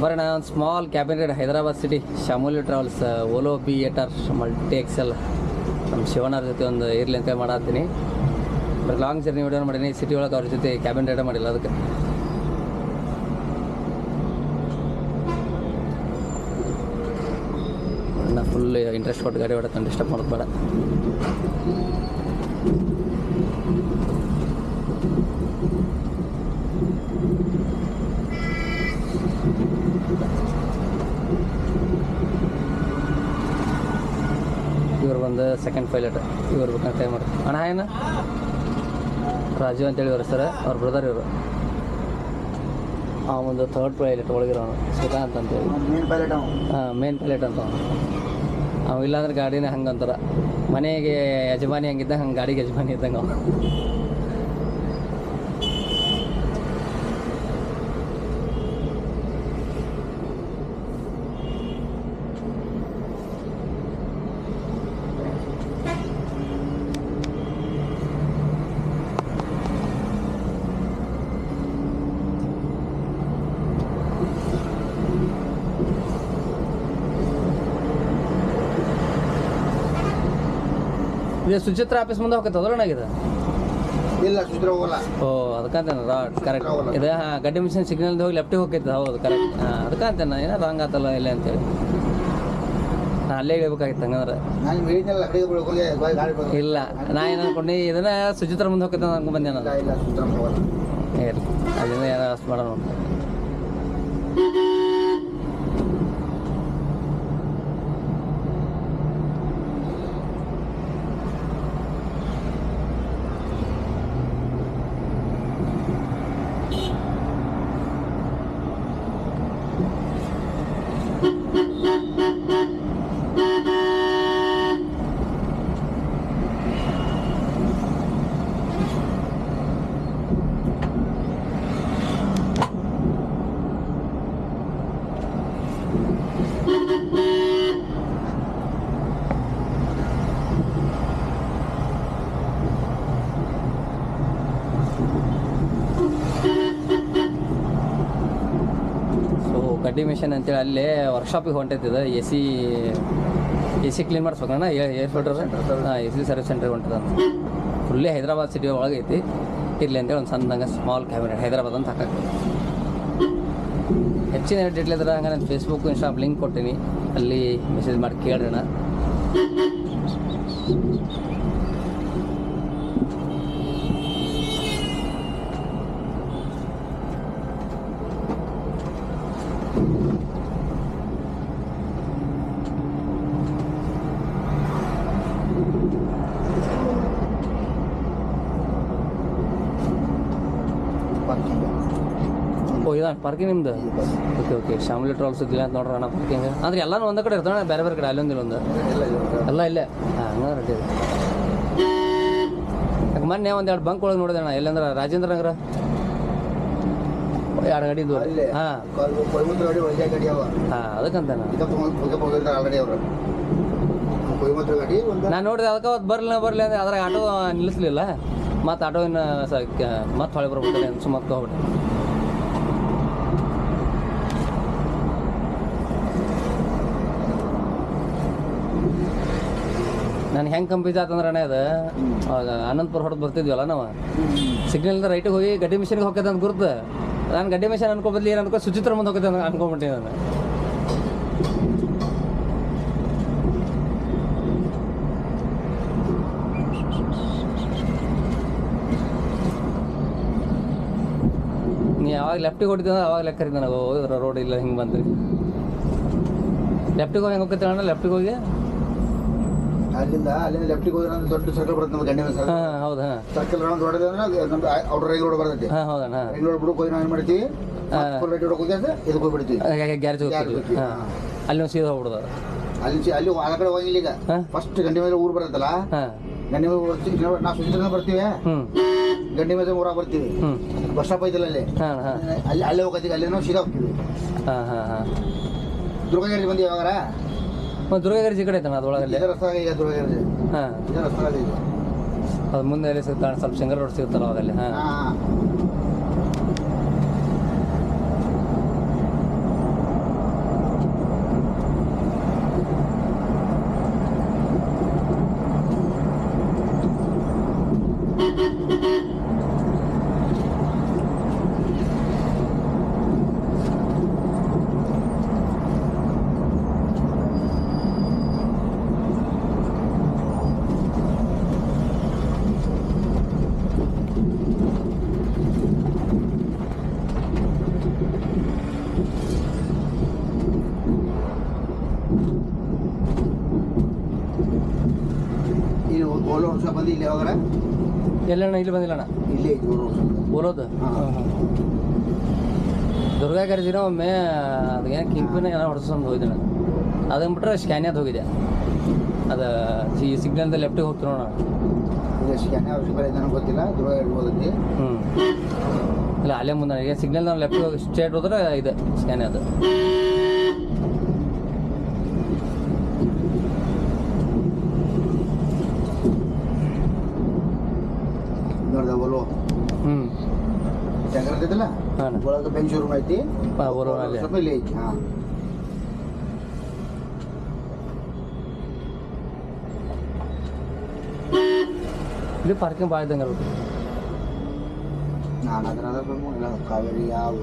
ಬರೋಣ ಒಂದು small cabin ride Hyderabad city ಶಾಮೂಲಿ ಟ್ರಾವೆಲ್ಸ್ ಓಲೋ BA-TR ಮಲ್ಟಿ ಎಕ್ಸೆಲ್ ನಮ್ಮ ಶಿವಣ್ಣರ ಜೊತೆ ಒಂದು ಇರಲಿ ಅಂತ ಮಾಡತ್ತೀನಿ. ಬರೀ ಲಾಂಗ್ ಜರ್ನಿ ವಿಡಿಯೋ ಮಾಡೀನಿ. ಸಿಟಿ ಒಳಗೆ ಅವ್ರ ಜೊತೆ ಕ್ಯಾಬಿನ್ ರೈಡ್ ಮಾಡಿಲ್ಲ. ಅದಕ್ಕೆ ನಾ ಫುಲ್ ಇಂಟ್ರೆಸ್ಟ್ ಕೊಟ್ಟು ಗಾಡಿ ಹೊಡೆದು ಡಿಸ್ಟರ್ಬ್ ಮಾಡೋದು ಬೇಡ. ಇವ್ರು ಬಂದು ಸೆಕೆಂಡ್ ಪೈಲಟ್. ಇವ್ರು ಬೇಕಂತ ಟೈಮ್ ಮಾಡಿ ಅಣ್ಣ ಏನು ರಾಜು ಅಂತೇಳಿ ಇವರು ಸರ್, ಅವ್ರ ಬ್ರದರ್ ಇವರು. ಒಂದು ಥರ್ಡ್ ಪೈಲಟ್ ಒಳಗಿರೋನು ಶ್ರೀಕಾಂತ್ ಅಂತೇಳಿ. ಮೇನ್ ಪೈಲಟ್ ಅಂತ ಅವ. ಇಲ್ಲಾಂದ್ರೆ ಗಾಡಿನೇ ಹಂಗೆ ಅಂತಾರ. ಮನೆಗೆ ಯಜಮಾನಿ ಹಂಗಿದ್ದ ಹಂಗೆ ಗಾಡಿಗೆ ಯಜಮಾನಿ ಇದ್ದಂಗೆ ಅವ. ಇದು ಸುಚಿತ್ರ ಆಫೀಸ್ ಮುಂದೆ ಹೋಗ್ತದೆ ಅದ್ರೊಳಗಿದೆ. ಇಲ್ಲ ಸುಚಿತ್ರ ಹೋಗಲ್ಲ. ಓ ಅದಕ್ಕಂತೇನೆ ಕರೆಕ್ಟ್ ಇದು. ಹಾಂ ಗಡ್ಡಿ ಮಿಷನ್ ಸಿಗ್ನಲ್ದು ಹೋಗಿ ಲೆಫ್ಟಿಗೆ ಹೋಗ್ತೈತೆ. ಹೌದು ಕರೆಕ್ಟ್. ಹಾಂ ಅದಕ್ಕಂತೇನೆ ಏನೋ ರಾಂಗ್ ಆತಲ್ಲ ಇಲ್ಲ ಅಂತೇಳಿ ನಾ ಅಲ್ಲೇ ಇಳ್ಬೇಕಾಗಿತ್ತು. ಹಂಗಂದ್ರೆ ಇಲ್ಲ ನಾ ಏನು ಅನ್ಕೊಂಡು ಇದನ್ನ ಸುಚಿತ್ರ ಮುಂದೆ ಹೋಗ್ತೈತೆ ಅನ್ಕೊಂಡು ಬಂದೆ ನಾನು. ಇರಲಿ ಅಲ್ಲಿಂದ ಏನೋ ಅಷ್ಟು ಮಾಡೋಣ. ಗಡ್ಡಿ ಮಿಷನ್ ಅಂತೇಳಿ ಅಲ್ಲೇ ವರ್ಕ್ಶಾಪಿಗೆ ಹೊಂಟೈತಿದೆ. ಎ ಸಿ ಕ್ಲೀನ್ ಮಾಡಿಸ್ಬೇಕಣ್ಣ. Air filter. ಹಾಂ AC ಸರ್ವಿಸ್ ಸೆಂಟ್ರಿಗೆ ಹೊಂಟದ. ಫುಲ್ಲೇ ಹೈದರಾಬಾದ್ ಸಿಟಿ ಒಳಗೆ ಐತಿ. ಇರಲಿ ಅಂತೇಳಿ ಒಂದು ಸಣ್ಣಂಗೆ ಸ್ಮಾಲ್ ಕ್ಯಾಬಿನ್ ಹೈದರಾಬಾದ್ ಅಂತ ಹಾಕಕ್ಕೆ. ಹೆಚ್ಚಿನ ಡೀಟೇಲ್ ಇದ್ರೆ ಹಂಗೆ ನಾನು ಫೇಸ್ಬುಕ್ ಇನ್ಸ್ಟಾಗ್ರಾಮ್ ಲಿಂಕ್ ಕೊಟ್ಟಿನಿ. ಅಲ್ಲಿ ಮೆಸೇಜ್ ಮಾಡಿ ಕೇಳ್ರಣ್ಣ. ಓ ಇದ ಪಾರ್ಕಿಂಗ್ ನಿಮ್ದು? ಓಕೆ ಶಾಮೂಲಿ ಟ್ರಾವೆಲ್ಸ್ ಇದ್ದಿಲ್ಲ ಅಂತ ನೋಡ್ರಿ ಅಣ್ಣ ಪಾರ್ಕಿಂಗ್. ಅಂದ್ರೆ ಎಲ್ಲನೂ ಒಂದೇ ಕಡೆ ಇರ್ತಾವೆ, ಬೇರೆ ಬೇರೆ ಕಡೆ ಅಲ್ಲೊಂದಿಲ್ಲ ಒಂದು ಎಲ್ಲ ಇಲ್ಲೇ. ಹಾಂ ಹಂಗೆ ರೆಡಿ ಇದೆ. ಯಾಕೆ ಮೊನ್ನೆ ಒಂದೆರಡು ಬಂಕ್ ಒಳಗೆ ನೋಡಿದೆ ಅಣ್ಣ. ಎಲ್ಲಂದ್ರೆ ರಾಜೇಂದ್ರ ನಗರ 2 ಗಾಡಿ ಇದ್ವು. ಹಾಂ ಹಾಂ ಅದಕ್ಕಂತ ನಾನು ನೋಡಿದೆ. ಅದಕ್ಕೆ ಅವತ್ತು ಬರಲಿ ಅಂದರೆ ಅದ್ರಾಗ ಆಟೋ ನಿಲ್ಲಿಸ್ಲಿಲ್ಲ. ಮತ್ತು ಆಟೋ ಇನ್ನು ಮತ್ತೆ ಹೊಳೆ ಬರ್ಬಿಡ್ತಾರೆ ಸುಮ್ಮಕ್ಕೆ ಹೋಗ್ಬಿಟ್ಟೆ. ನಾನು ಹೆಂಗೆ ಕಂಪ್ಯೂಸ್ ಆತಂದ್ರೆ ಅಣ್ಣ ಅದು ಅವಾಗ ಅನಂತಪುರ ಹೊಡೆದು ಬರ್ತಿದ್ವಲ್ಲ ನಾವು. ಸಿಗ್ನಲ್ದ ರೈಟಿಗೆ ಹೋಗಿ ಗಡ್ಡಿ ಮಿಷನ್ಗೆ ಹೋಗ್ತೈತೆ ಅಂತ ಗುರುತು. ನಾನು ಗಡ್ಡಿ ಮಿಷನ್ ಅನ್ಕೊಬದ್ಲಿ ಏನು ಅನ್ಕೋ ಸುಚಿತ್ರ ಮುಂದೆ ಹೋಗ್ತೈತೆ ಅಂತ ಅನ್ಕೊಂಬಿಟ್ಟೆ ನಾನು. ನೀ ಯಾವಾಗ ಲೆಫ್ಟಿಗೆ ಹೊಡಿತೀವಿ ಅವಾಗ ಲೆಕ್ಕ ಕರೀತ ನನಗೆ. ಹೋದ್ರೆ ರೋಡ್ ಇಲ್ಲ ಹಿಂಗೆ ಬಂದ್ರಿ. ಲೆಫ್ಟಿಗೆ ಹೋಗಿ ಹೆಂಗೆ ಹೋಗ್ತೈತೆ ಅಣ್ಣ? ಲೆಫ್ಟಿಗೆ ಹೋಗಿ ಅಲ್ಲಿಂದ ಲೆಫ್ಟಿಗೆ ಹೋದ್ರೆ ದೊಡ್ಡ ಸರ್ಕಲ್ ಬರುತ್ತೆ ನಮ್ಮ ಗಂಡಿ ಮೇಲೆ. ಹಾಂ ಹೌದಾ. ಸರ್ಕಲ್ ರೌಂಡ್ ಹೊಡೆದ್ರೆ ನಮ್ದು ಔಟರ್ ರೈಲ್ ರೋಡ್ ಬರ್ತೈತಿ. ಹಾಂ ಹೌದಣ್ಣ. ರೈಲ್ ರೋಡ್ ಬಿಡಕ್ಕೆ ಹೋಗಿ ನಾವು ಏನು ಮಾಡ್ತೀವಿ, ರೈಟ್ ರೋಡ್ ಹೋಗಿ ಇದಕ್ಕೆ ಹೋಗ್ಬಿಡ್ತೀವಿ. ಗ್ಯಾರೇಜ್ ಹೋಗ್ತೀವಿ. ಹಾಂ ಅಲ್ಲಿ ಒಂದು ಸೀದಾ ಹೋಗ್ಬಿಡೋದು. ಅಲ್ಲಿ ಆ ಕಡೆ ಹೋಗಿಲ್ಲ. ಈಗ ಫಸ್ಟ್ ಗಂಡಿ ಮೇಲೆ ಊರು ಬರುತ್ತಲ್ಲ, ಗಂಡಿ ಮೇಲೆ ಬರ್ತೀವಿ ನಾವು. ಸುಚಿತ್ರನ ಬರ್ತೀವಿ, ಗಂಡಿ ಮೇಲೆ ಊರಾಗ ಬರ್ತೀವಿ. ಬಸ್ ಸ್ಟಾಪ್ ಐತಲ್ಲ ಅಲ್ಲಿ, ಅಲ್ಲೇ ಹೋಗ್ತೀವಿ. ಅಲ್ಲೇ ನಾವು ಸೀದಾ ಹೋಗ್ತೀವಿ. ಹಾಂ ಹಾಂ ಹಾಂ. ದುರ್ಗಗಿರಿ ಬಂದು ಯಾವಾಗಾರ ದುರ್ಗಗಿರಿ ಈ ಕಡೆ ಐತಣ್ಣ ಅದೊಳಗಲ್ಲಿ. ರಸ್ತೆ ದುರ್ಗಗಿರಿ. ಹಾಂ ರಸ್ತೆ ಅದು ಮುಂದೆ ಎಲ್ಲಿ ಸಿಗ್ತಾಳೆ ಸ್ವಲ್ಪ ಶಂಕರ ರೋಡ್ ಸಿಗುತ್ತಲ್ಲ ಅವಾಗಲ್ಲಿ. ಹಾಂ ಬಂದು ಇಲ್ಲಿ ಯಾವಾಗ ಎಲ್ಲಣ್ಣ ಇಲ್ಲಿ ಬಂದಿಲ್ಲಣ್ಣ ಇಲ್ಲೇ ಐತಿ ಬೋಲೋದು ದುರ್ಗಾ ಕರೆದಿರ ಒಮ್ಮೆ ಅದೇನು ಕಿಂಪಿನ ಏನೋ ಹೊಡ್ಸ್ಕೊಂಡು ಹೋಗಿದ್ದೆ ನಾನು ಅದನ್ನು ಬಿಟ್ರೆ ಸ್ಕ್ಯಾನಿಯಾದ ಹೋಗಿದೆ ಅದು ಈ ಸಿಗ್ನಲ್ದ ಲೆಫ್ಟಿಗೆ ಹೋಗ್ತೀವಿ ನೋಡೋಣ ಇದು ಸ್ಕ್ಯಾನ್ ನನಗೆ ಗೊತ್ತಿಲ್ಲ ದುರ್ಗ ಇರ್ಬೋದೈತಿ ಇಲ್ಲ ಅಲ್ಲೇ ಮುಂದೆ ಈಗ ಸಿಗ್ನಲ್ ನಾವು ಲೆಫ್ಟಿಗೆ ಹೋಗಿ ಸ್ಟ್ರೇಟ್ ಹೋದ್ರೆ ಇದೆ ಸ್ಕ್ಯಾನ್ ಅದು ನೋಡ್ದ ಒಲೋ ಶಂಕರ ಅಂತೈತಲ್ಲ ಒಳಗೆ ಬೆಂಚ್ ಶೋರೂಮ್ ಐತಿ ಸ್ವಲ್ಪ ಇಲ್ಲಿ ಐತಿ ಇಲ್ಲಿ ಪಾರ್ಕಿಂಗ್ ಭಾಳ ಇದ್ದಂಗೆ ಇರುತ್ತೆ ನಾನು ಅದನ್ನ ಎಲ್ಲ ಕಾವೇರಿ ಯಾವ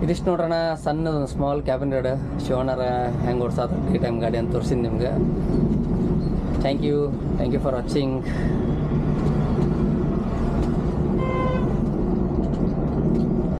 ಇದಿಷ್ಟು ನೋಡ್ರಣ ಸಣ್ಣ ಸ್ಮಾಲ್ ಕ್ಯಾಬಿನ್ ರೇಡ್ ಶಿವಣ್ಣರ ಹೆಂಗೆ ಓಡಿಸೋದು ಈ ಟೈಮ್ ಗಾಡಿ ಅಂತ ತೋರಿಸಿದ್ದು ನಿಮ್ಗೆ ಥ್ಯಾಂಕ್ ಯು ಫಾರ್ ವಾಚಿಂಗ್